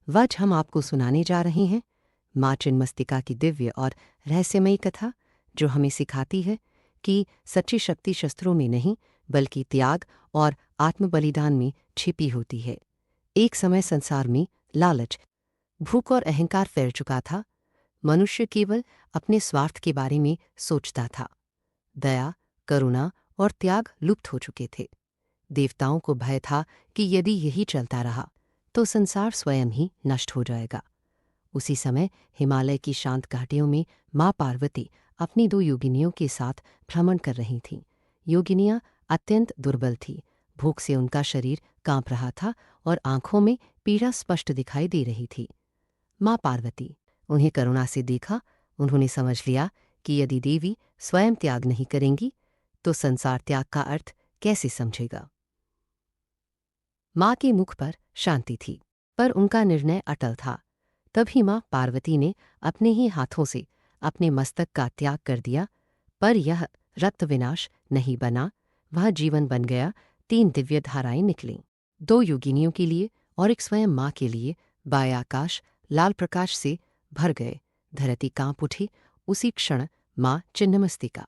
वज हम आपको सुनाने जा रहे हैं माँ चिन्मस्तिका की दिव्य और रहस्यमयी कथा, जो हमें सिखाती है कि सच्ची शक्ति शस्त्रों में नहीं बल्कि त्याग और आत्मबलिदान में छिपी होती है। एक समय संसार में लालच, भूख और अहंकार फैल चुका था। मनुष्य केवल अपने स्वार्थ के बारे में सोचता था। दया, करुणा और त्याग लुप्त हो चुके थे। देवताओं को भय था कि यदि यही चलता रहा तो संसार स्वयं ही नष्ट हो जाएगा। उसी समय हिमालय की शांत घाटियों में माँ पार्वती अपनी दो योगिनियों के साथ भ्रमण कर रही थीं। योगिनियाँ अत्यंत दुर्बल थीं। भूख से उनका शरीर कांप रहा था और आंखों में पीड़ा स्पष्ट दिखाई दे रही थी। माँ पार्वती उन्हें करुणा से देखा। उन्होंने समझ लिया कि यदि देवी स्वयं त्याग नहीं करेंगी तो संसार त्याग का अर्थ कैसे समझेगा। माँ के मुख पर शांति थी, पर उनका निर्णय अटल था। तभी माँ पार्वती ने अपने ही हाथों से अपने मस्तक का त्याग कर दिया, पर यह रक्त विनाश नहीं बना, वह जीवन बन गया। 3 दिव्य धाराएं निकलीं, 2 योगिनियों के लिए और एक स्वयं माँ के लिए। बाय आकाश लाल प्रकाश से भर गए। धरती कांप उठी। उसी क्षण माँ चिन्नमस्तिका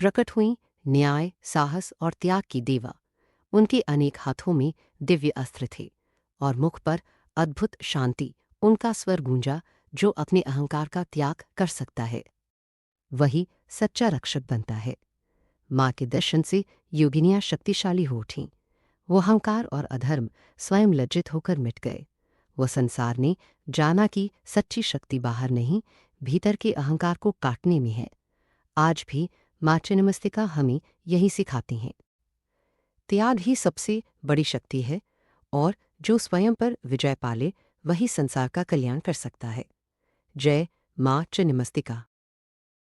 प्रकट हुई, न्याय, साहस और त्याग की देवा। उनके अनेक हाथों में दिव्य अस्त्र थे और मुख पर अद्भुत शांति। उनका स्वर गूंजा, जो अपने अहंकार का त्याग कर सकता है वही सच्चा रक्षक बनता है। माँ के दर्शन से योगिनियाँ शक्तिशाली हो उठीं। वो अहंकार और अधर्म स्वयं लज्जित होकर मिट गए। वो संसार ने जाना कि सच्ची शक्ति बाहर नहीं, भीतर के अहंकार को काटने में है। आज भी माँ चिन्मस्तिका हमें यही सिखाती हैं। त्याग ही सबसे बड़ी शक्ति है और जो स्वयं पर विजय पाले वही संसार का कल्याण कर सकता है। जय माँ चिन्मस्तिका।